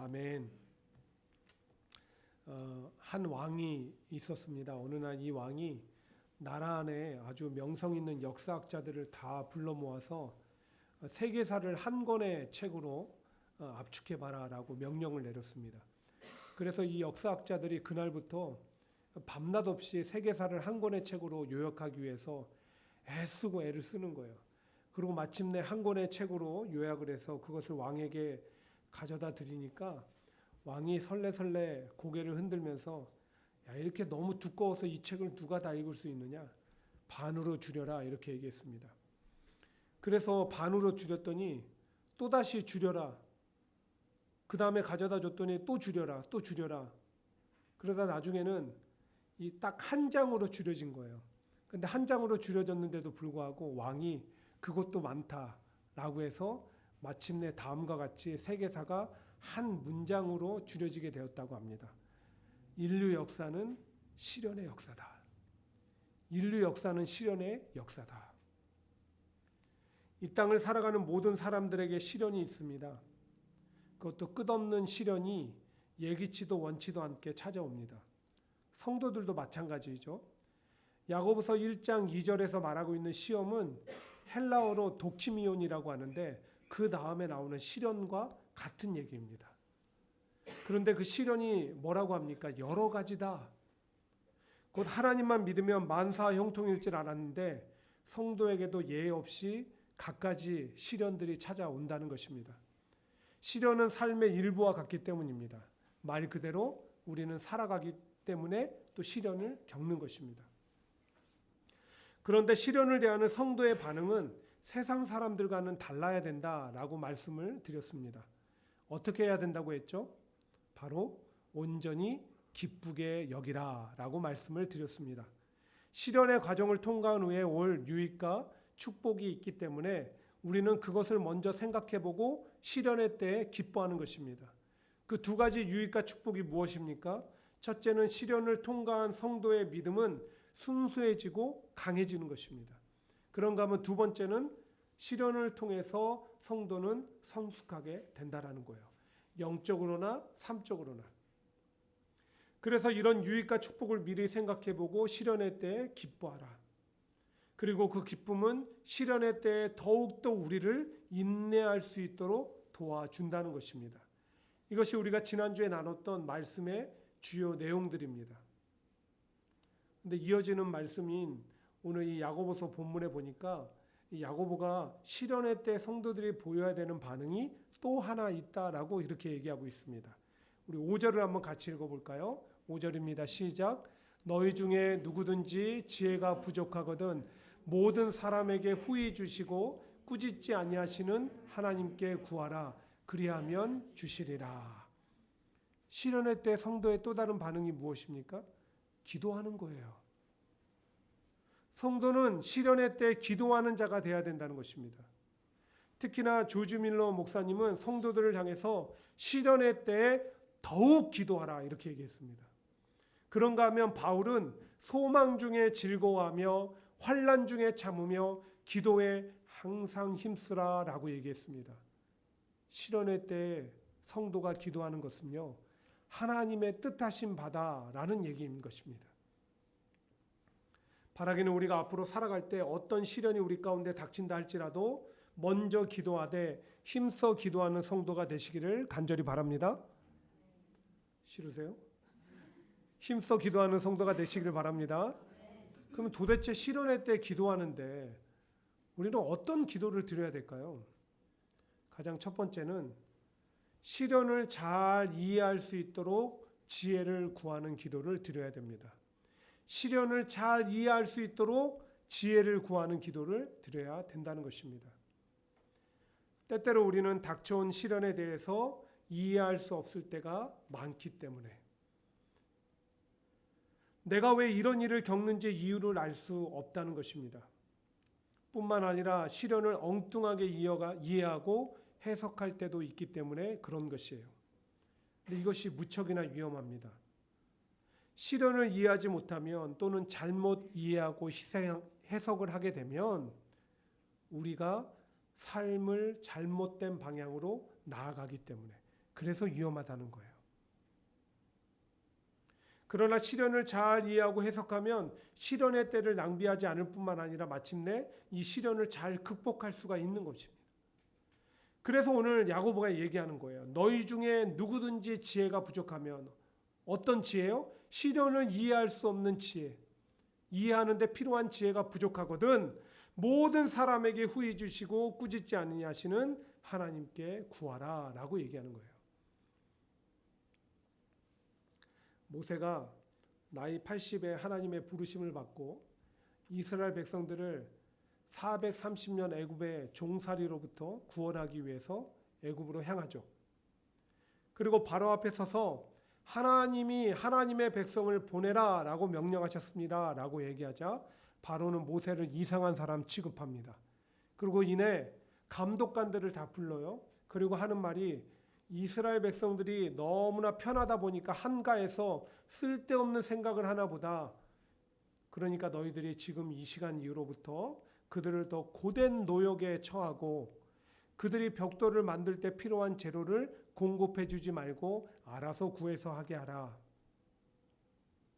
아멘. 한 왕이 있었습니다. 어느 날 이 왕이 나라 안에 아주 명성 있는 역사학자들을 다 불러 모아서 세계사를 한 권의 책으로 압축해봐라라고 명령을 내렸습니다. 그래서 이 역사학자들이 그날부터 밤낮 없이 세계사를 한 권의 책으로 요약하기 위해서 애쓰고 애를 쓰는 거예요. 그리고 마침내 한 권의 책으로 요약을 해서 그것을 왕에게 가져다 드리니까 왕이 설레설레 고개를 흔들면서 야, 이렇게 너무 두꺼워서 이 책을 누가 다 읽을 수 있느냐? 반으로 줄여라 이렇게 얘기했습니다. 그래서 반으로 줄였더니 또다시 줄여라. 그 다음에 가져다 줬더니 또 줄여라, 또 줄여라. 그러다 나중에는 이 딱 한 장으로 줄여진 거예요. 근데 한 장으로 줄여졌는데도 불구하고 왕이 그것도 많다라고 해서 마침내 다음과 같이 세계사가 한 문장으로 줄여지게 되었다고 합니다. 인류 역사는 시련의 역사다. 인류 역사는 시련의 역사다. 이 땅을 살아가는 모든 사람들에게 시련이 있습니다. 그것도 끝없는 시련이 예기치도 원치도 않게 찾아옵니다. 성도들도 마찬가지죠. 야고보서 1장 2절에서 말하고 있는 시험은 헬라어로 도키미온이라고 하는데 그 다음에 나오는 시련과 같은 얘기입니다. 그런데 그 시련이 뭐라고 합니까? 여러 가지다. 곧 하나님만 믿으면 만사 형통일 줄 알았는데 성도에게도 예외 없이 갖가지 시련들이 찾아온다는 것입니다. 시련은 삶의 일부와 같기 때문입니다. 말 그대로 우리는 살아가기 때문에 또 시련을 겪는 것입니다. 그런데 시련을 대하는 성도의 반응은 세상 사람들과는 달라야 된다라고 말씀을 드렸습니다. 어떻게 해야 된다고 했죠? 바로 온전히 기쁘게 여기라 라고 말씀을 드렸습니다. 시련의 과정을 통과한 후에 올 유익과 축복이 있기 때문에 우리는 그것을 먼저 생각해보고 시련의 때에 기뻐하는 것입니다. 그 두 가지 유익과 축복이 무엇입니까? 첫째는 시련을 통과한 성도의 믿음은 순수해지고 강해지는 것입니다. 그런가 하면 두 번째는 시련을 통해서 성도는 성숙하게 된다라는 거예요. 영적으로나 삶적으로나. 그래서 이런 유익과 축복을 미리 생각해보고 시련의 때에 기뻐하라. 그리고 그 기쁨은 시련의 때에 더욱더 우리를 인내할 수 있도록 도와준다는 것입니다. 이것이 우리가 지난주에 나눴던 말씀의 주요 내용들입니다. 근데 이어지는 말씀인 오늘 이 야고보서 본문에 보니까 이 야고보가 시련의 때 성도들이 보여야 되는 반응이 또 하나 있다라고 이렇게 얘기하고 있습니다. 우리 5절을 한번 같이 읽어볼까요? 5절입니다. 시작. 너희 중에 누구든지 지혜가 부족하거든 모든 사람에게 후히 주시고 꾸짖지 아니하시는 하나님께 구하라. 그리하면 주시리라. 시련의 때 성도의 또 다른 반응이 무엇입니까? 기도하는 거예요. 성도는 시련의 때 기도하는 자가 되어야 된다는 것입니다. 특히나 조지 밀러 목사님은 성도들을 향해서 시련의 때에 더욱 기도하라 이렇게 얘기했습니다. 그런가 하면 바울은 소망 중에 즐거워하며 환난 중에 참으며 기도에 항상 힘쓰라 라고 얘기했습니다. 시련의 때에 성도가 기도하는 것은요, 하나님의 뜻하신 바다라는 얘기인 것입니다. 바라기는 우리가 앞으로 살아갈 때 어떤 시련이 우리 가운데 닥친다 할지라도 먼저 기도하되 힘써 기도하는 성도가 되시기를 간절히 바랍니다. 싫으세요? 힘써 기도하는 성도가 되시기를 바랍니다. 그럼 도대체 시련의 때 기도하는데 우리는 어떤 기도를 드려야 될까요? 가장 첫 번째는 시련을 잘 이해할 수 있도록 지혜를 구하는 기도를 드려야 됩니다. 시련을 잘 이해할 수 있도록 지혜를 구하는 기도를 드려야 된다는 것입니다. 때때로 우리는 닥쳐온 시련에 대해서 이해할 수 없을 때가 많기 때문에 내가 왜 이런 일을 겪는지 이유를 알 수 없다는 것입니다. 뿐만 아니라 시련을 엉뚱하게 이해하고 해석할 때도 있기 때문에 그런 것이에요. 근데 이것이 무척이나 위험합니다. 시련을 이해하지 못하면 또는 잘못 이해하고 해석을 하게 되면 우리가 삶을 잘못된 방향으로 나아가기 때문에 그래서 위험하다는 거예요. 그러나 시련을 잘 이해하고 해석하면 시련의 때를 낭비하지 않을 뿐만 아니라 마침내 이 시련을 잘 극복할 수가 있는 것입니다. 그래서 오늘 야고보가 얘기하는 거예요. 너희 중에 누구든지 지혜가 부족하면, 어떤 지혜요? 시련을 이해할 수 없는 지혜, 이해하는 데 필요한 지혜가 부족하거든 모든 사람에게 후히 주시고 꾸짖지 아니하시는 하나님께 구하라 라고 얘기하는 거예요. 모세가 나이 80에 하나님의 부르심을 받고 이스라엘 백성들을 430년 애굽의 종살이로부터 구원하기 위해서 애굽으로 향하죠. 그리고 바로 앞에 서서 하나님이 하나님의 백성을 보내라 라고 명령하셨습니다 라고 얘기하자 바로는 모세를 이상한 사람 취급합니다. 그리고 이내 감독관들을 다 불러요. 그리고 하는 말이 이스라엘 백성들이 너무나 편하다 보니까 한가해서 쓸데없는 생각을 하나 보다. 그러니까 너희들이 지금 이 시간 이후로부터 그들을 더 고된 노역에 처하고 그들이 벽돌을 만들 때 필요한 재료를 공급해 주지 말고 알아서 구해서 하게 하라.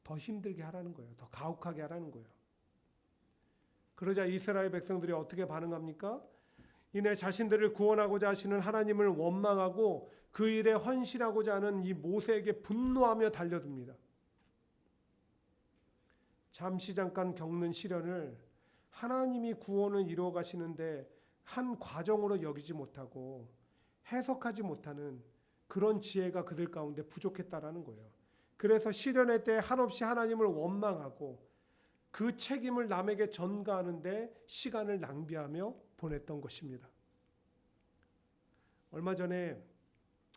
더 힘들게 하라는 거예요. 더 가혹하게 하라는 거예요. 그러자 이스라엘 백성들이 어떻게 반응합니까? 이내 자신들을 구원하고자 하시는 하나님을 원망하고 그 일에 헌신하고자 하는 이 모세에게 분노하며 달려듭니다. 잠시 잠깐 겪는 시련을 하나님이 구원을 이루어 가시는데 한 과정으로 여기지 못하고 해석하지 못하는 그런 지혜가 그들 가운데 부족했다라는 거예요. 그래서 시련의 때 한없이 하나님을 원망하고 그 책임을 남에게 전가하는데 시간을 낭비하며 보냈던 것입니다. 얼마 전에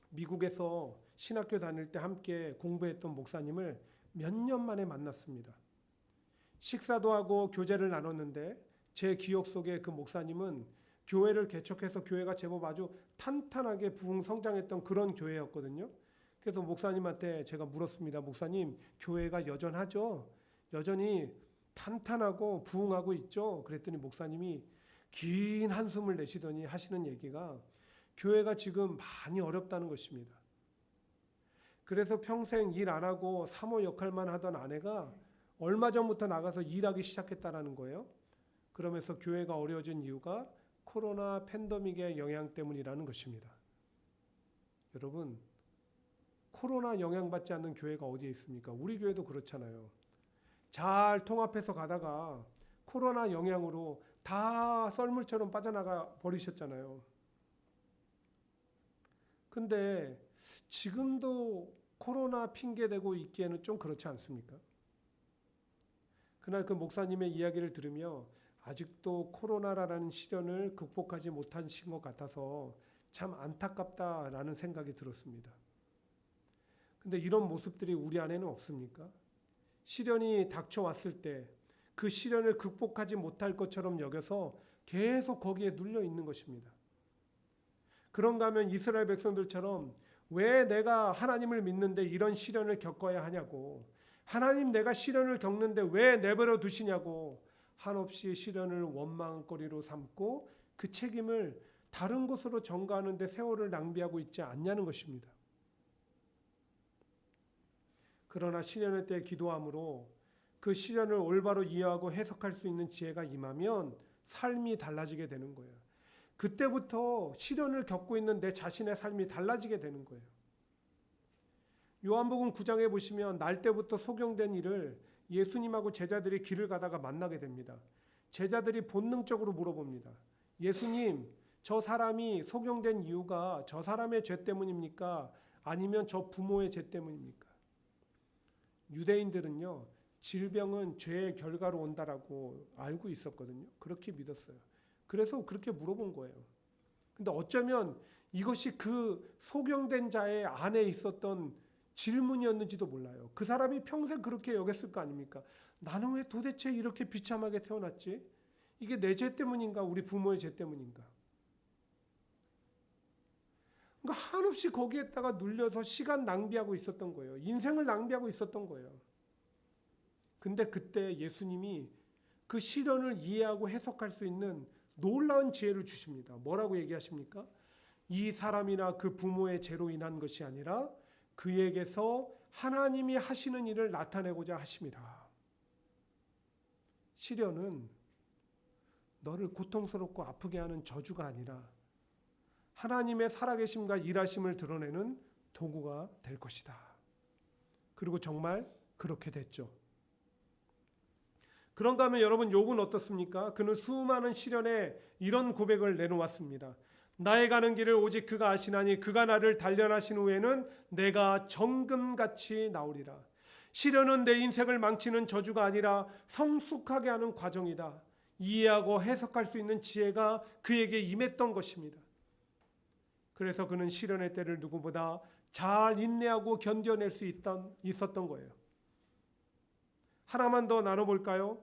미국에서 신학교 다닐 때 함께 공부했던 목사님을 몇 년 만에 만났습니다. 식사도 하고 교제를 나눴는데 제 기억 속에 그 목사님은 교회를 개척해서 교회가 제법 아주 탄탄하게 부흥 성장했던 그런 교회였거든요. 그래서 목사님한테 제가 물었습니다. 목사님, 교회가 여전하죠? 여전히 탄탄하고 부흥하고 있죠? 그랬더니 목사님이 긴 한숨을 내쉬더니 하시는 얘기가 교회가 지금 많이 어렵다는 것입니다. 그래서 평생 일 안 하고 사모 역할만 하던 아내가 얼마 전부터 나가서 일하기 시작했다는 거예요. 그러면서 교회가 어려워진 이유가 코로나 팬데믹의 영향 때문이라는 것입니다. 여러분, 코로나 영향받지 않는 교회가 어디에 있습니까? 우리 교회도 그렇잖아요. 잘 통합해서 가다가 코로나 영향으로 다 썰물처럼 빠져나가 버리셨잖아요. 근데 지금도 코로나 핑계대고 있기에는 좀 그렇지 않습니까? 그날 그 목사님의 이야기를 들으며 아직도 코로나라는 시련을 극복하지 못하신 것 같아서 참 안타깝다라는 생각이 들었습니다. 근데 이런 모습들이 우리 안에는 없습니까? 시련이 닥쳐왔을 때 그 시련을 극복하지 못할 것처럼 여겨서 계속 거기에 눌려 있는 것입니다. 그런가 하면 이스라엘 백성들처럼 왜 내가 하나님을 믿는데 이런 시련을 겪어야 하냐고, 하나님 내가 시련을 겪는데 왜 내버려 두시냐고 한없이 시련을 원망거리로 삼고 그 책임을 다른 곳으로 전가하는 데 세월을 낭비하고 있지 않냐는 것입니다. 그러나 시련의 때 기도함으로 그 시련을 올바로 이해하고 해석할 수 있는 지혜가 임하면 삶이 달라지게 되는 거예요. 그때부터 시련을 겪고 있는 내 자신의 삶이 달라지게 되는 거예요. 요한복음 9장에 보시면 날 때부터 소경된 이를 예수님하고 제자들이 길을 가다가 만나게 됩니다. 제자들이 본능적으로 물어봅니다. 예수님, 저 사람이 소경된 이유가 저 사람의 죄 때문입니까? 아니면 저 부모의 죄 때문입니까? 유대인들은요, 질병은 죄의 결과로 온다라고 알고 있었거든요. 그렇게 믿었어요. 그래서 그렇게 물어본 거예요. 근데 어쩌면 이것이 그 소경된 자의 안에 있었던 질문이었는지도 몰라요. 그 사람이 평생 그렇게 여겼을 거 아닙니까? 나는 왜 도대체 이렇게 비참하게 태어났지? 이게 내 죄 때문인가? 우리 부모의 죄 때문인가? 그러니까 한없이 거기에다가 눌려서 시간 낭비하고 있었던 거예요. 인생을 낭비하고 있었던 거예요. 근데 그때 예수님이 그 시련을 이해하고 해석할 수 있는 놀라운 지혜를 주십니다. 뭐라고 얘기하십니까? 이 사람이나 그 부모의 죄로 인한 것이 아니라 그에게서 하나님이 하시는 일을 나타내고자 하심이라. 시련은 너를 고통스럽고 아프게 하는 저주가 아니라 하나님의 살아계심과 일하심을 드러내는 도구가 될 것이다. 그리고 정말 그렇게 됐죠. 그런가 하면 여러분, 욥은 어떻습니까? 그는 수많은 시련에 이런 고백을 내놓았습니다. 나의 가는 길을 오직 그가 아시나니 그가 나를 단련하신 후에는 내가 정금같이 나오리라. 시련은 내 인생을 망치는 저주가 아니라 성숙하게 하는 과정이다. 이해하고 해석할 수 있는 지혜가 그에게 임했던 것입니다. 그래서 그는 시련의 때를 누구보다 잘 인내하고 견뎌낼 수 있었던 거예요. 하나만 더 나눠볼까요?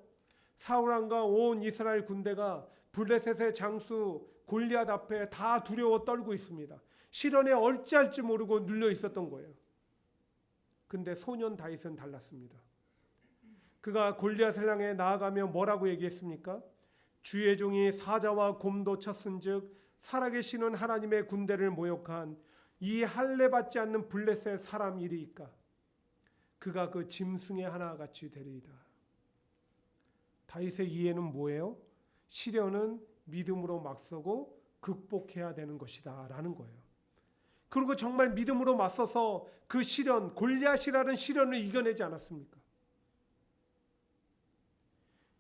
사울왕과 온 이스라엘 군대가 블레셋의 장수 골리앗 앞에 다 두려워 떨고 있습니다. 시련에 어찌할지 모르고 눌려 있었던 거예요. 근데 소년 다윗은 달랐습니다. 그가 골리앗을 향해 나아가며 뭐라고 얘기했습니까? 주의 종이 사자와 곰도 쳤은즉 살아계시는 하나님의 군대를 모욕한 이 할례 받지 않는 블레셋 사람 이리이까. 그가 그 짐승의 하나같이 되리이다. 다윗의 이해는 뭐예요? 시련은 믿음으로 맞서고 극복해야 되는 것이다 라는 거예요. 그리고 정말 믿음으로 맞서서 그 시련, 골리앗이라는 시련을 이겨내지 않았습니까?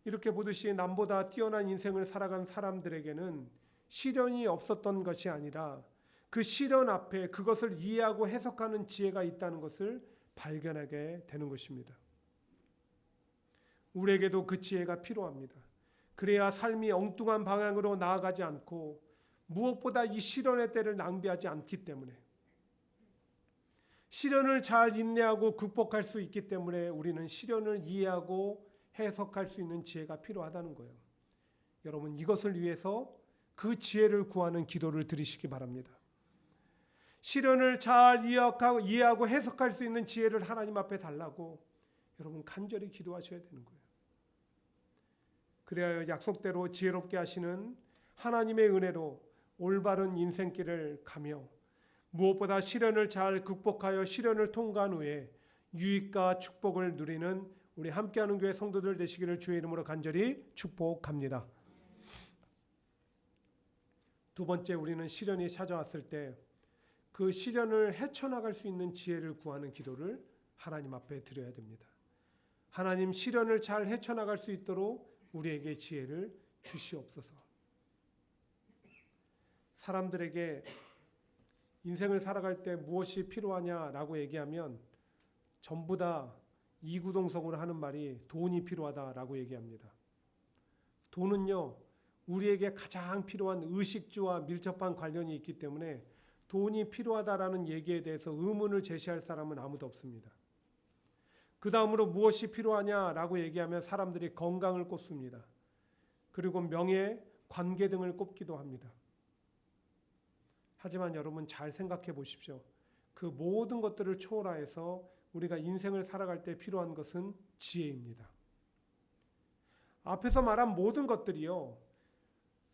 이렇게 보듯이 남보다 뛰어난 인생을 살아간 사람들에게는 시련이 없었던 것이 아니라 그 시련 앞에 그것을 이해하고 해석하는 지혜가 있다는 것을 발견하게 되는 것입니다. 우리에게도 그 지혜가 필요합니다. 그래야 삶이 엉뚱한 방향으로 나아가지 않고 무엇보다 이 시련의 때를 낭비하지 않기 때문에, 시련을 잘 인내하고 극복할 수 있기 때문에 우리는 시련을 이해하고 해석할 수 있는 지혜가 필요하다는 거예요. 여러분, 이것을 위해서 그 지혜를 구하는 기도를 드리시기 바랍니다. 시련을 잘 이해하고 해석할 수 있는 지혜를 하나님 앞에 달라고 여러분 간절히 기도하셔야 되는 거예요. 그래야 약속대로 지혜롭게 하시는 하나님의 은혜로 올바른 인생길을 가며 무엇보다 시련을 잘 극복하여 시련을 통과한 후에 유익과 축복을 누리는 우리 함께하는 교회 성도들 되시기를 주의 이름으로 간절히 축복합니다. 두 번째, 우리는 시련이 찾아왔을 때 그 시련을 헤쳐나갈 수 있는 지혜를 구하는 기도를 하나님 앞에 드려야 됩니다. 하나님, 시련을 잘 헤쳐나갈 수 있도록 우리에게 지혜를 주시옵소서. 사람들에게 인생을 살아갈 때 무엇이 필요하냐라고 얘기하면 전부 다 이구동성으로 하는 말이 돈이 필요하다라고 얘기합니다. 돈은요, 우리에게 가장 필요한 의식주와 밀접한 관련이 있기 때문에 돈이 필요하다라는 얘기에 대해서 의문을 제시할 사람은 아무도 없습니다. 그 다음으로 무엇이 필요하냐라고 얘기하면 사람들이 건강을 꼽습니다. 그리고 명예, 관계 등을 꼽기도 합니다. 하지만 여러분 잘 생각해 보십시오. 그 모든 것들을 초월하여서 우리가 인생을 살아갈 때 필요한 것은 지혜입니다. 앞에서 말한 모든 것들이요,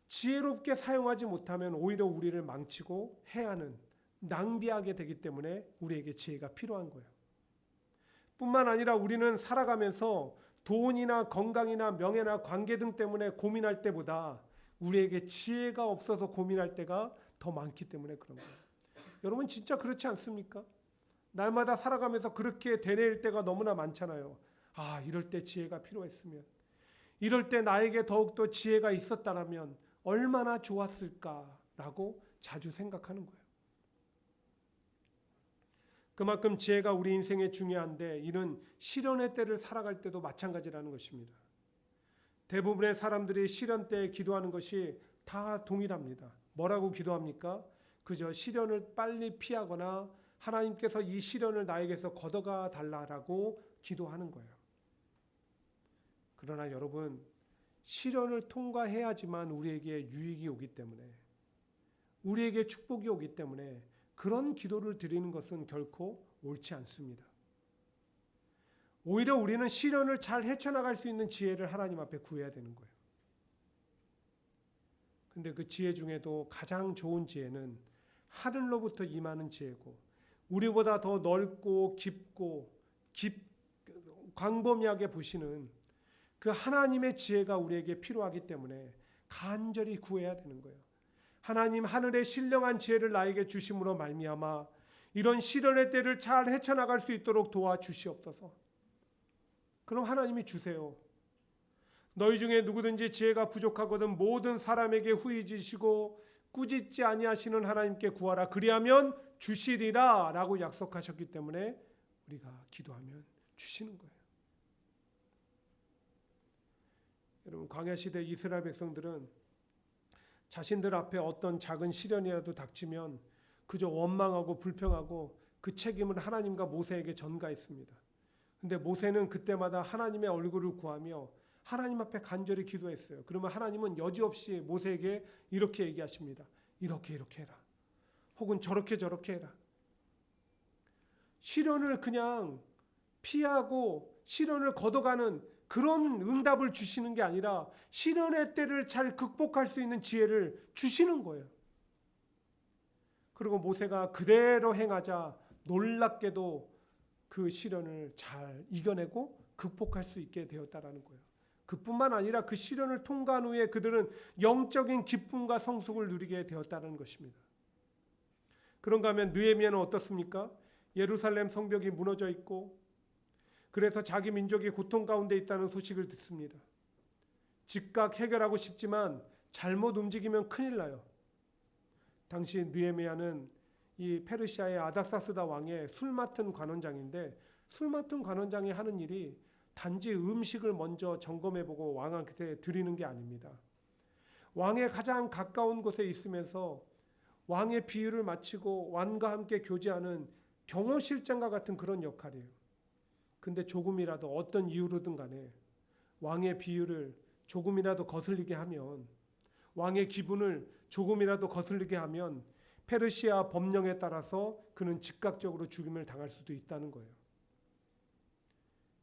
지혜롭게 사용하지 못하면 오히려 우리를 망치고 해하는, 낭비하게 되기 때문에 우리에게 지혜가 필요한 거예요. 뿐만 아니라 우리는 살아가면서 돈이나 건강이나 명예나 관계 등 때문에 고민할 때보다 우리에게 지혜가 없어서 고민할 때가 더 많기 때문에 그런 거예요. 여러분 진짜 그렇지 않습니까? 날마다 살아가면서 그렇게 되뇌일 때가 너무나 많잖아요. 아, 이럴 때 지혜가 필요했으면, 이럴 때 나에게 더욱더 지혜가 있었다면 얼마나 좋았을까라고 자주 생각하는 거예요. 그만큼 지혜가 우리 인생에 중요한데 이는 시련의 때를 살아갈 때도 마찬가지라는 것입니다. 대부분의 사람들이 시련 때 기도하는 것이 다 동일합니다. 뭐라고 기도합니까? 그저 시련을 빨리 피하거나 하나님께서 이 시련을 나에게서 걷어가 달라라고 기도하는 거예요. 그러나 여러분, 시련을 통과해야지만 우리에게 유익이 오기 때문에, 우리에게 축복이 오기 때문에 그런 기도를 드리는 것은 결코 옳지 않습니다. 오히려 우리는 시련을 잘 헤쳐나갈 수 있는 지혜를 하나님 앞에 구해야 되는 거예요. 근데 그 지혜 중에도 가장 좋은 지혜는 하늘로부터 임하는 지혜고 우리보다 더 넓고 깊고 광범위하게 보시는 그 하나님의 지혜가 우리에게 필요하기 때문에 간절히 구해야 되는 거예요. 하나님, 하늘의 신령한 지혜를 나에게 주심으로 말미암아 이런 시련의 때를 잘 헤쳐나갈 수 있도록 도와주시옵소서. 그럼 하나님이 주세요. 너희 중에 누구든지 지혜가 부족하거든 모든 사람에게 후이지시고 꾸짖지 아니하시는 하나님께 구하라. 그리하면 주시리라 라고 약속하셨기 때문에 우리가 기도하면 주시는 거예요. 여러분, 광야시대 이스라엘 백성들은 자신들 앞에 어떤 작은 시련이라도 닥치면 그저 원망하고 불평하고 그 책임을 하나님과 모세에게 전가했습니다. 근데 모세는 그때마다 하나님의 얼굴을 구하며 하나님 앞에 간절히 기도했어요. 그러면 하나님은 여지없이 모세에게 이렇게 얘기하십니다. 이렇게 해라. 혹은 저렇게 해라. 시련을 그냥 피하고 시련을 걷어가는 그런 응답을 주시는 게 아니라 시련의 때를 잘 극복할 수 있는 지혜를 주시는 거예요. 그리고 모세가 그대로 행하자 놀랍게도 그 시련을 잘 이겨내고 극복할 수 있게 되었다라는 거예요. 그뿐만 아니라 그 시련을 통과한 후에 그들은 영적인 기쁨과 성숙을 누리게 되었다는 것입니다. 그런가 하면 느헤미야는 어떻습니까? 예루살렘 성벽이 무너져 있고 그래서 자기 민족이 고통 가운데 있다는 소식을 듣습니다. 즉각 해결하고 싶지만 잘못 움직이면 큰일 나요. 당시 느헤미야는 이 페르시아의 아닥사스다 왕의 술 맡은 관원장인데 술 맡은 관원장이 하는 일이 단지 음식을 먼저 점검해보고 왕한테 드리는 게 아닙니다. 왕의 가장 가까운 곳에 있으면서 왕의 비유를 마치고 왕과 함께 교제하는 경호실장과 같은 그런 역할이에요. 근데 조금이라도 어떤 이유로든 간에 왕의 비유를 조금이라도 거슬리게 하면, 왕의 기분을 조금이라도 거슬리게 하면 페르시아 법령에 따라서 그는 즉각적으로 죽임을 당할 수도 있다는 거예요.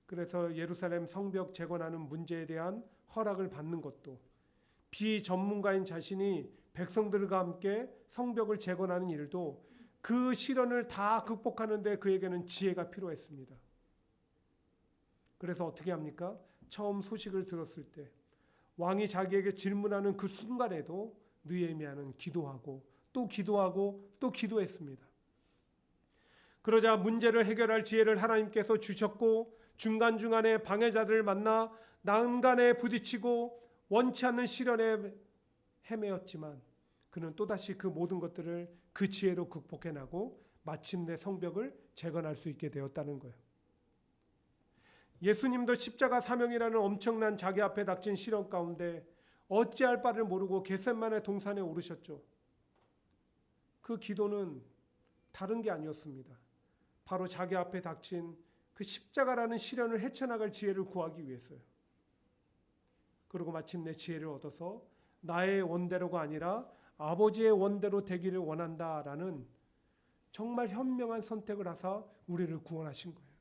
그래서 예루살렘 성벽 재건하는 문제에 대한 허락을 받는 것도 비전문가인 자신이 백성들과 함께 성벽을 재건하는 일도 그 시련을 다 극복하는데 그에게는 지혜가 필요했습니다. 그래서 어떻게 합니까? 처음 소식을 들었을 때 왕이 자기에게 질문하는 그 순간에도 느헤미야는 기도하고 또 기도하고 또 기도했습니다. 그러자 문제를 해결할 지혜를 하나님께서 주셨고 중간중간에 방해자들을 만나 난간에 부딪히고 원치 않는 시련에 헤매었지만 그는 또다시 그 모든 것들을 그 지혜로 극복해나고 마침내 성벽을 재건할 수 있게 되었다는 거예요. 예수님도 십자가 사명이라는 엄청난 자기 앞에 닥친 시련 가운데 어찌할 바를 모르고 겟세마네 동산에 오르셨죠. 그 기도는 다른 게 아니었습니다. 바로 자기 앞에 닥친 그 십자가라는 시련을 헤쳐나갈 지혜를 구하기 위해서요. 그리고 마침내 지혜를 얻어서 나의 원대로가 아니라 아버지의 원대로 되기를 원한다라는 정말 현명한 선택을 하사 우리를 구원하신 거예요.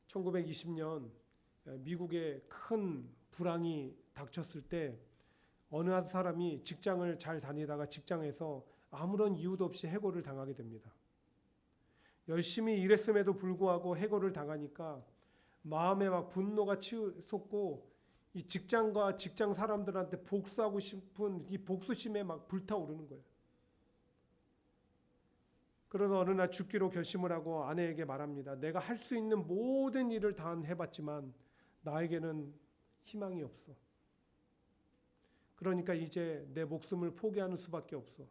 (1920년) 미국에 큰 불황이 닥쳤을 때 어느 한 사람이 직장을 잘 다니다가 직장에서 아무런 이유도 없이 해고를 당하게 됩니다. 열심히 일했음에도 불구하고 해고를 당하니까 마음에 막 분노가 치솟고 이 직장과 직장 사람들한테 복수하고 싶은 이 복수심에 막 불타오르는 거예요. 그러다 어느 날 죽기로 결심을 하고 아내에게 말합니다. 내가 할 수 있는 모든 일을 다 해봤지만 나에게는 희망이 없어. 그러니까 이제 내 목숨을 포기하는 수밖에 없어.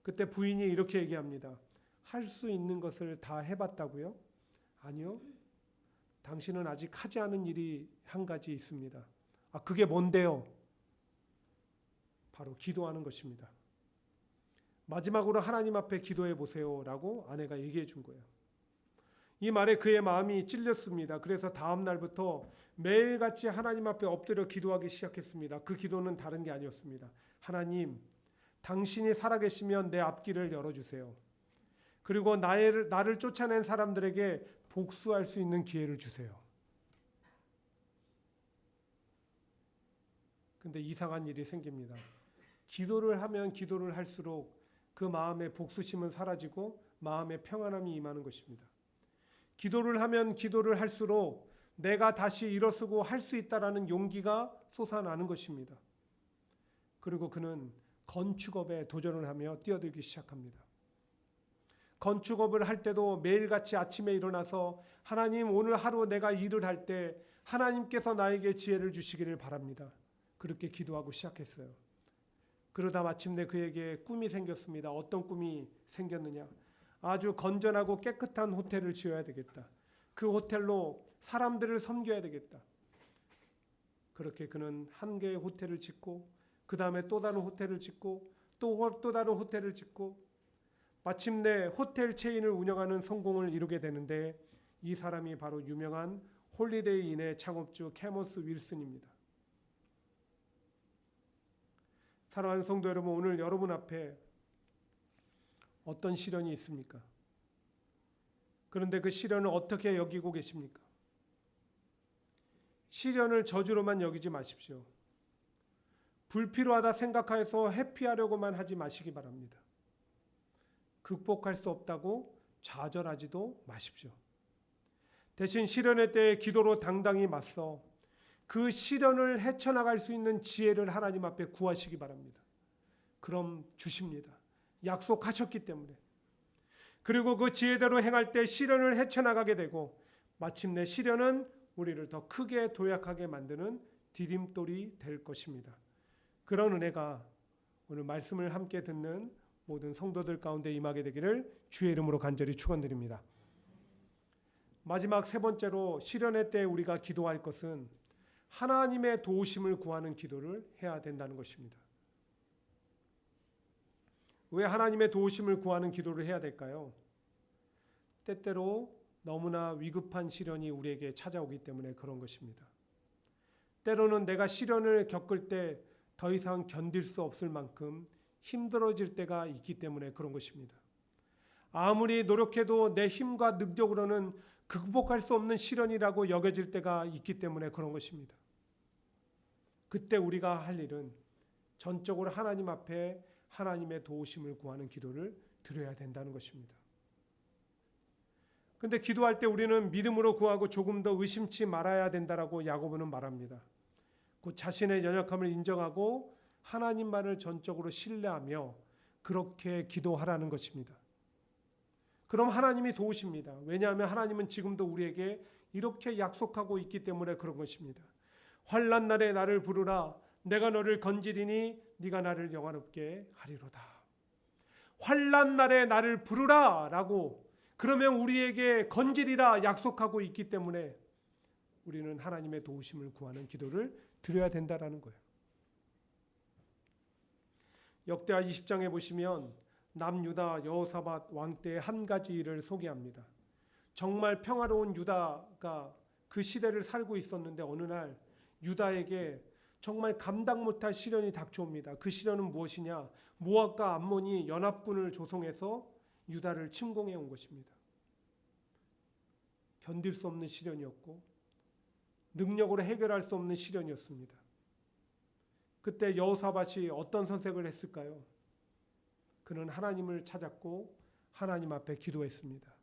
그때 부인이 이렇게 얘기합니다. 할 수 있는 것을 다 해봤다고요? 아니요. 당신은 아직 하지 않은 일이 한 가지 있습니다. 아, 그게 뭔데요? 바로 기도하는 것입니다. 마지막으로 하나님 앞에 기도해 보세요 라고 아내가 얘기해 준 거예요. 이 말에 그의 마음이 찔렸습니다. 그래서 다음 날부터 매일같이 하나님 앞에 엎드려 기도하기 시작했습니다. 그 기도는 다른 게 아니었습니다. 하나님, 당신이 살아계시면 내 앞길을 열어주세요. 그리고 나를 쫓아낸 사람들에게 복수할 수 있는 기회를 주세요. 근데 이상한 일이 생깁니다. 기도를 하면 기도를 할수록 그 마음의 복수심은 사라지고 마음의 평안함이 임하는 것입니다. 기도를 하면 기도를 할수록 내가 다시 일어서고 할 수 있다라는 용기가 솟아나는 것입니다. 그리고 그는 건축업에 도전을 하며 뛰어들기 시작합니다. 건축업을 할 때도 매일같이 아침에 일어나서 하나님, 오늘 하루 내가 일을 할 때 하나님께서 나에게 지혜를 주시기를 바랍니다. 그렇게 기도하고 시작했어요. 그러다 마침내 그에게 꿈이 생겼습니다. 어떤 꿈이 생겼느냐? 아주 건전하고 깨끗한 호텔을 지어야 되겠다. 그 호텔로 사람들을 섬겨야 되겠다. 그렇게 그는 한 개의 호텔을 짓고 그 다음에 또 다른 호텔을 짓고 또 다른 호텔을 짓고 마침내 호텔 체인을 운영하는 성공을 이루게 되는데, 이 사람이 바로 유명한 홀리데이 인의 창업주 캐머스 윌슨입니다. 사랑하는 성도 여러분, 오늘 여러분 앞에 어떤 시련이 있습니까? 그런데 그 시련을 어떻게 여기고 계십니까? 시련을 저주로만 여기지 마십시오. 불필요하다 생각해서 회피하려고만 하지 마시기 바랍니다. 극복할 수 없다고 좌절하지도 마십시오. 대신 시련의 때에 기도로 당당히 맞서 그 시련을 헤쳐나갈 수 있는 지혜를 하나님 앞에 구하시기 바랍니다. 그럼 주십니다. 약속하셨기 때문에. 그리고 그 지혜대로 행할 때 시련을 헤쳐나가게 되고 마침내 시련은 우리를 더 크게 도약하게 만드는 디딤돌이 될 것입니다. 그런 은혜가 오늘 말씀을 함께 듣는 모든 성도들 가운데 임하게 되기를 주의 이름으로 간절히 축원드립니다. 마지막 세 번째로, 시련의 때 우리가 기도할 것은 하나님의 도우심을 구하는 기도를 해야 된다는 것입니다. 왜 하나님의 도우심을 구하는 기도를 해야 될까요? 때때로 너무나 위급한 시련이 우리에게 찾아오기 때문에 그런 것입니다. 때로는 내가 시련을 겪을 때 더 이상 견딜 수 없을 만큼 힘들어질 때가 있기 때문에 그런 것입니다. 아무리 노력해도 내 힘과 능력으로는 극복할 수 없는 시련이라고 여겨질 때가 있기 때문에 그런 것입니다. 그때 우리가 할 일은 전적으로 하나님 앞에 하나님의 도우심을 구하는 기도를 드려야 된다는 것입니다. 근데 기도할 때 우리는 믿음으로 구하고 조금 더 의심치 말아야 된다라고 야고보는 말합니다. 곧 자신의 연약함을 인정하고 하나님만을 전적으로 신뢰하며 그렇게 기도하라는 것입니다. 그럼 하나님이 도우십니다. 왜냐하면 하나님은 지금도 우리에게 이렇게 약속하고 있기 때문에 그런 것입니다. 환난 날에 나를 부르라. 내가 너를 건지리니 네가 나를 영화롭게 하리로다. 환난 날에 나를 부르라 라고, 그러면 우리에게 건지리라 약속하고 있기 때문에 우리는 하나님의 도우심을 구하는 기도를 드려야 된다라는 거예요. 역대하 20장에 보시면 남유다 여호사밧 왕 때의 한 가지 일을 소개합니다. 정말 평화로운 유다가 그 시대를 살고 있었는데 어느 날 유다에게 정말 감당 못할 시련이 닥쳐옵니다. 그 시련은 무엇이냐? 모압과 암몬이 연합군을 조성해서 유다를 침공해 온 것입니다. 견딜 수 없는 시련이었고 능력으로 해결할 수 없는 시련이었습니다. 그때 여호사밧이 어떤 선택을 했을까요? 그는 하나님을 찾았고 하나님 앞에 기도했습니다.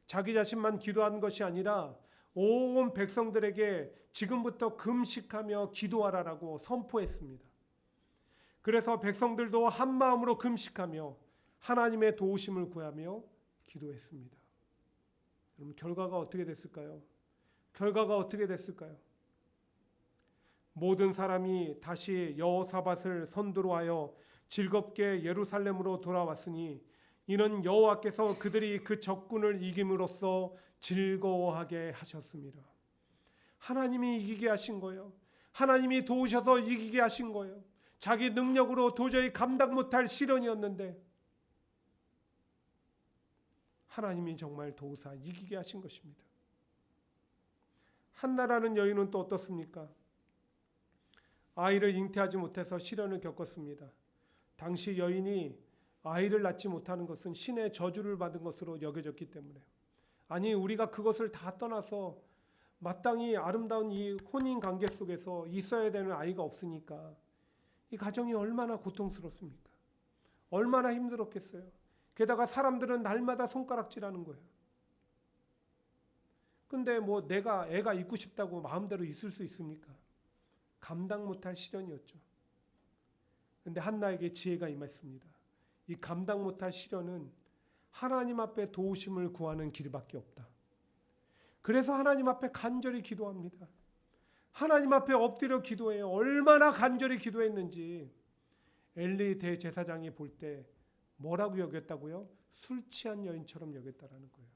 자기 자신만 기도한 것이 아니라 온 백성들에게 지금부터 금식하며 기도하라라고 선포했습니다. 그래서 백성들도 한 마음으로 금식하며 하나님의 도우심을 구하며 기도했습니다. 그럼 결과가 어떻게 됐을까요? 모든 사람이 다시 여호사밧을 선두로 하여 즐겁게 예루살렘으로 돌아왔으니 이는 여호와께서 그들이 그 적군을 이김으로써 즐거워하게 하셨습니다. 하나님이 이기게 하신 거예요. 하나님이 도우셔서 이기게 하신 거예요. 자기 능력으로 도저히 감당 못할 시련이었는데 하나님이 정말 도우사 이기게 하신 것입니다. 한나라는 여인은 또 어떻습니까? 아이를 잉태하지 못해서 시련을 겪었습니다. 당시 여인이 아이를 낳지 못하는 것은 신의 저주를 받은 것으로 여겨졌기 때문에, 아니 우리가 그것을 다 떠나서 마땅히 아름다운 이 혼인 관계 속에서 있어야 되는 아이가 없으니까 이 가정이 얼마나 고통스럽습니까? 얼마나 힘들었겠어요. 게다가 사람들은 날마다 손가락질하는 거예요. 근데 뭐 내가 애가 있고 싶다고 마음대로 있을 수 있습니까? 감당 못할 시련이었죠. 근데 한나에게 지혜가 임했습니다. 이 감당 못할 시련은 하나님 앞에 도우심을 구하는 길밖에 없다. 그래서 하나님 앞에 간절히 기도합니다. 하나님 앞에 엎드려 기도해요. 얼마나 간절히 기도했는지 엘리 대제사장이 볼 때 뭐라고 여겼다고요? 술 취한 여인처럼 여겼다라는 거예요.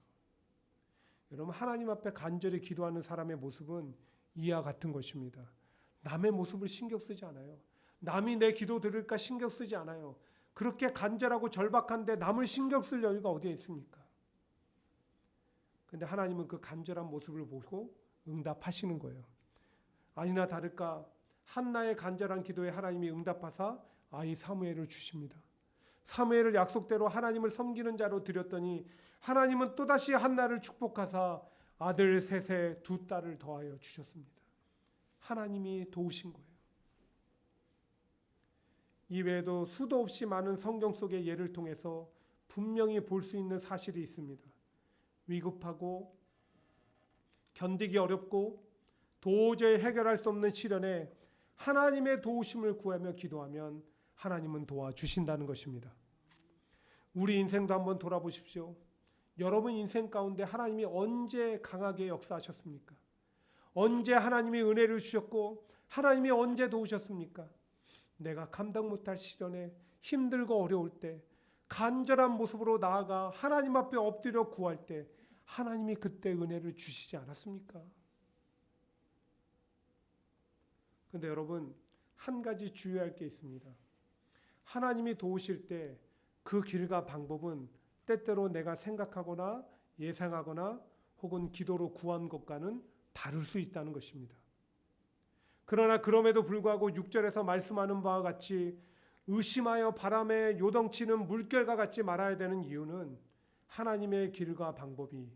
여러분, 하나님 앞에 간절히 기도하는 사람의 모습은 이와 같은 것입니다. 남의 모습을 신경 쓰지 않아요. 남이 내 기도 들을까 신경 쓰지 않아요. 그렇게 간절하고 절박한데 남을 신경 쓸 여유가 어디에 있습니까? 근데 하나님은 그 간절한 모습을 보고 응답하시는 거예요. 아니나 다를까 한나의 간절한 기도에 하나님이 응답하사 아이 사무엘을 주십니다. 사무엘을 약속대로 하나님을 섬기는 자로 드렸더니 하나님은 또다시 한나를 축복하사 아들 셋에 두 딸을 더하여 주셨습니다. 하나님이 도우신 거예요. 이외에도 수도 없이 많은 성경 속의 예를 통해서 분명히 볼 수 있는 사실이 있습니다. 위급하고 견디기 어렵고 도저히 해결할 수 없는 시련에 하나님의 도우심을 구하며 기도하면 하나님은 도와주신다는 것입니다. 우리 인생도 한번 돌아보십시오. 여러분 인생 가운데 하나님이 언제 강하게 역사하셨습니까? 언제 하나님이 은혜를 주셨고 하나님이 언제 도우셨습니까? 내가 감당 못할 시련에 힘들고 어려울 때 간절한 모습으로 나아가 하나님 앞에 엎드려 구할 때 하나님이 그때 은혜를 주시지 않았습니까? 그런데 여러분, 한 가지 주의할 게 있습니다. 하나님이 도우실 때 그 길과 방법은 때때로 내가 생각하거나 예상하거나 혹은 기도로 구한 것과는 다를 수 있다는 것입니다. 그러나 그럼에도 불구하고 6절에서 말씀하는 바와 같이 의심하여 바람에 요동치는 물결과 같지 말아야 되는 이유는 하나님의 길과 방법이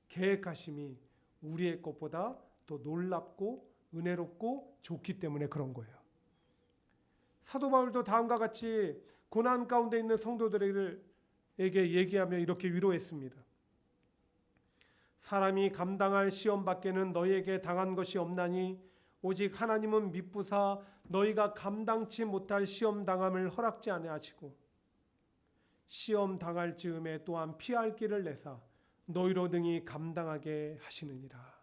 계획하심이 우리의 것보다 더 놀랍고 은혜롭고 좋기 때문에 그런 거예요. 사도 바울도 다음과 같이 고난 가운데 있는 성도들에게 얘기하며 이렇게 위로했습니다. 사람이 감당할 시험 밖에는 너희에게 당한 것이 없나니 오직 하나님은 미쁘사 너희가 감당치 못할 시험 당함을 허락지 아니하시고 시험 당할 즈음에 또한 피할 길을 내사 너희로 능히 감당하게 하시느니라.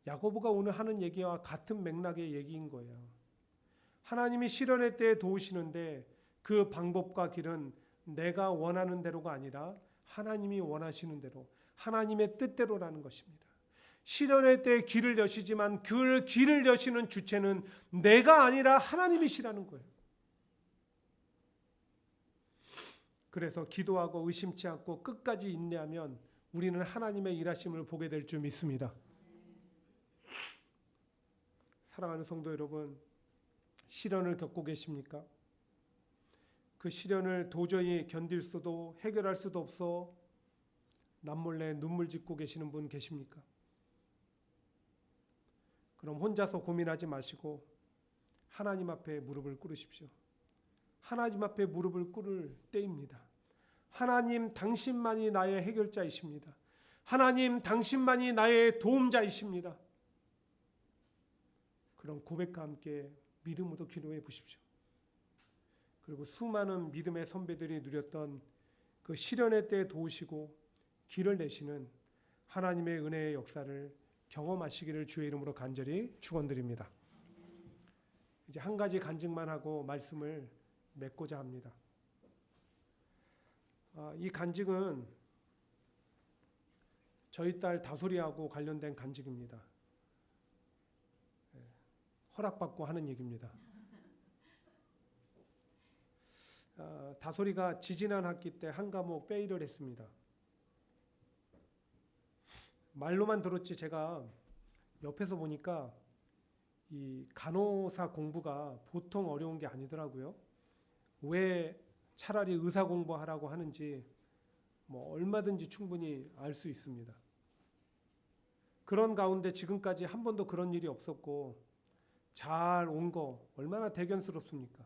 야고보가 오늘 하는 얘기와 같은 맥락의 얘기인 거예요. 하나님이 시련의 때에 도우시는데 그 방법과 길은 내가 원하는 대로가 아니라 하나님이 원하시는 대로 하나님의 뜻대로라는 것입니다. 시련의 때에 길을 여시지만 그 길을 여시는 주체는 내가 아니라 하나님이시라는 거예요. 그래서 기도하고 의심치 않고 끝까지 인내하면 우리는 하나님의 일하심을 보게 될 줄 믿습니다. 사랑하는 성도 여러분, 시련을 겪고 계십니까? 그 시련을 도저히 견딜 수도 해결할 수도 없어 남몰래 눈물 짓고 계시는 분 계십니까? 그럼 혼자서 고민하지 마시고 하나님 앞에 무릎을 꿇으십시오. 하나님 앞에 무릎을 꿇을 때입니다. 하나님, 당신만이 나의 해결자이십니다. 하나님, 당신만이 나의 도움자이십니다. 그런 고백과 함께 믿음으로 기도해 보십시오. 그리고 수많은 믿음의 선배들이 누렸던 그 시련의 때에 도우시고 길을 내시는 하나님의 은혜의 역사를 경험하시기를 주의 이름으로 간절히 축원드립니다. 이제 한 가지 간증만 하고 말씀을 맺고자 합니다. 이 간증은 저희 딸 다솔이하고 관련된 간증입니다. 허락받고 하는 얘기입니다. 다솔이가 지지난 학기 때 한 과목 페일을 했습니다. 말로만 들었지 제가 옆에서 보니까 이 간호사 공부가 보통 어려운 게 아니더라고요. 왜 차라리 의사 공부하라고 하는지 얼마든지 충분히 알 수 있습니다. 그런 가운데 지금까지 한 번도 그런 일이 없었고 잘 온 거 얼마나 대견스럽습니까?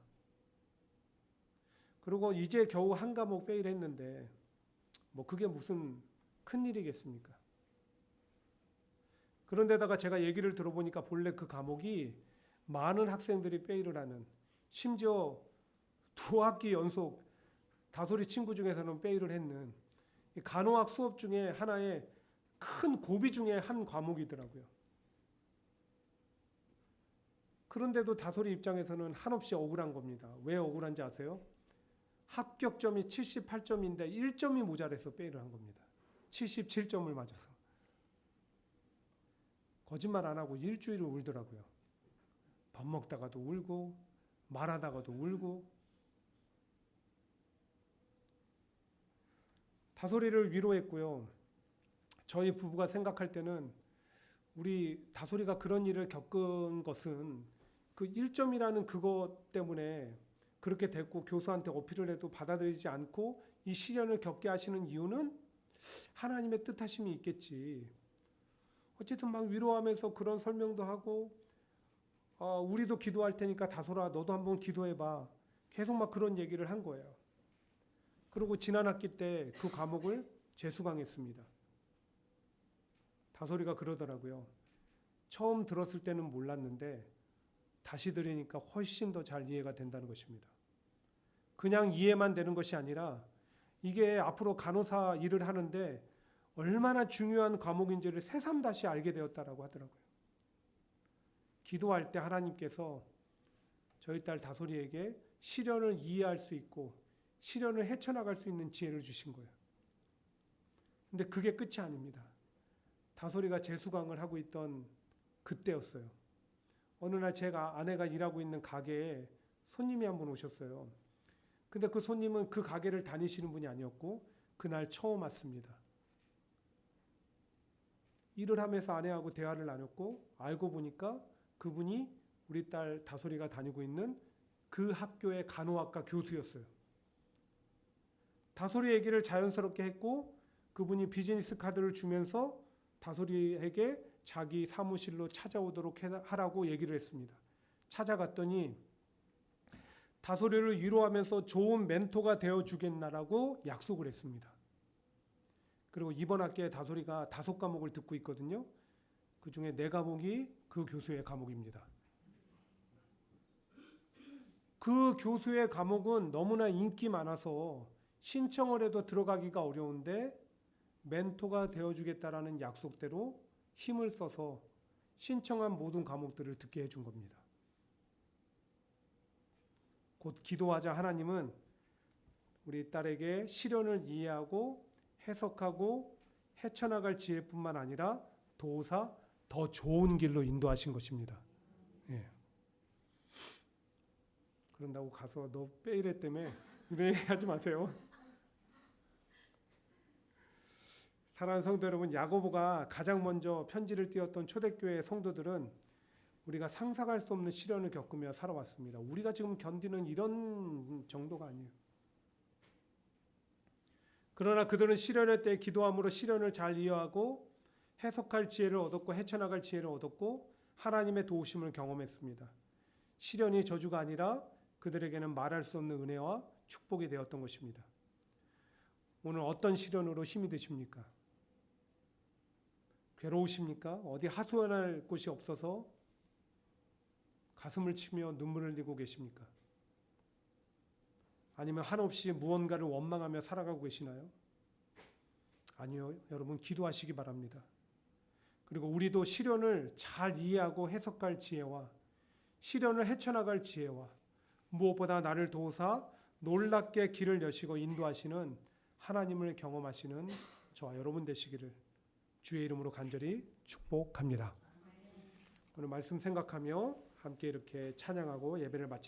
그리고 이제 겨우 한 과목 페일했는데 뭐 그게 무슨 큰 일이겠습니까? 그런데다가 제가 얘기를 들어보니까 본래 그 과목이 많은 학생들이 페일을 하는, 심지어 2학기 연속 다솔이 친구 중에서는 페일을 했는 간호학 수업 중에 하나의 큰 고비 중에 한 과목이더라고요. 그런데도 다솔이 입장에서는 한없이 억울한 겁니다. 왜 억울한지 아세요? 합격점이 78점인데 1점이 모자라서 페일을 한 겁니다. 77점을 맞아서. 거짓말 안 하고 일주일을 울더라고요. 밥 먹다가도 울고 말하다가도 울고. 다솔이를 위로했고요. 저희 부부가 생각할 때는 우리 다솔이가 그런 일을 겪은 것은 그 1점이라는 그것 때문에 그렇게 됐고 교수한테 어필을 해도 받아들이지 않고 이 시련을 겪게 하시는 이유는 하나님의 뜻하심이 있겠지. 어쨌든 막 위로하면서 그런 설명도 하고 우리도 기도할 테니까 다솔아 너도 한번 기도해봐. 계속 막 그런 얘기를 한 거예요. 그리고 지난 학기 때 그 과목을 재수강했습니다. 다솔이가 그러더라고요. 처음 들었을 때는 몰랐는데 다시 들으니까 훨씬 더 잘 이해가 된다는 것입니다. 그냥 이해만 되는 것이 아니라 이게 앞으로 간호사 일을 하는데 얼마나 중요한 과목인지를 새삼 다시 알게 되었다라고 하더라고요. 기도할 때 하나님께서 저희 딸 다솔이에게 시련을 이해할 수 있고 시련을 헤쳐나갈 수 있는 지혜를 주신 거예요. 근데 그게 끝이 아닙니다. 다솔이가 재수강을 하고 있던 그때였어요. 어느 날 제가 아내가 일하고 있는 가게에 손님이 한 분 오셨어요. 근데 그 손님은 그 가게를 다니시는 분이 아니었고 그날 처음 왔습니다. 일을 하면서 아내하고 대화를 나눴고 알고 보니까 그분이 우리 딸 다솔이가 다니고 있는 그 학교의 간호학과 교수였어요. 다솔이 얘기를 자연스럽게 했고 그분이 비즈니스 카드를 주면서 다솔이에게 자기 사무실로 찾아오도록 하라고 얘기를 했습니다. 찾아갔더니 다솔이를 위로하면서 좋은 멘토가 되어주겠나라고 약속을 했습니다. 그리고 이번 학기에 다솔이가 5과목을 듣고 있거든요. 그 중에 4과목이 그 교수의 과목입니다. 그 교수의 과목은 너무나 인기 많아서 신청을 해도 들어가기가 어려운데 멘토가 되어주겠다라는 약속대로 힘을 써서 신청한 모든 과목들을 듣게 해준 겁니다. 곧 기도하자 하나님은 우리 딸에게 시련을 이해하고 해석하고 헤쳐나갈 지혜뿐만 아니라 도우사 더 좋은 길로 인도하신 것입니다. 예. 그런다고 가서 너 빼이래 때문에 이래 하지 마세요. 사랑하는 성도 여러분, 야고보가 가장 먼저 편지를 띄웠던 초대교회 성도들은 우리가 상상할 수 없는 시련을 겪으며 살아왔습니다. 우리가 지금 견디는 이런 정도가 아니에요. 그러나 그들은 시련의 때 기도함으로 시련을 잘 이해하고 해석할 지혜를 얻었고 헤쳐나갈 지혜를 얻었고 하나님의 도우심을 경험했습니다. 시련이 저주가 아니라 그들에게는 말할 수 없는 은혜와 축복이 되었던 것입니다. 오늘 어떤 시련으로 힘이 드십니까? 괴로우십니까? 어디 하소연할 곳이 없어서 가슴을 치며 눈물을 흘리고 계십니까? 아니면 한없이 무언가를 원망하며 살아가고 계시나요? 아니요. 여러분 기도하시기 바랍니다. 그리고 우리도 시련을 잘 이해하고 해석할 지혜와 시련을 헤쳐나갈 지혜와 무엇보다 나를 도우사 놀랍게 길을 여시고 인도하시는 하나님을 경험하시는 저와 여러분 되시기를 주의 이름으로 간절히 축복합니다. 오늘 말씀 생각하며 함께 이렇게 찬양하고 예배를 마치도록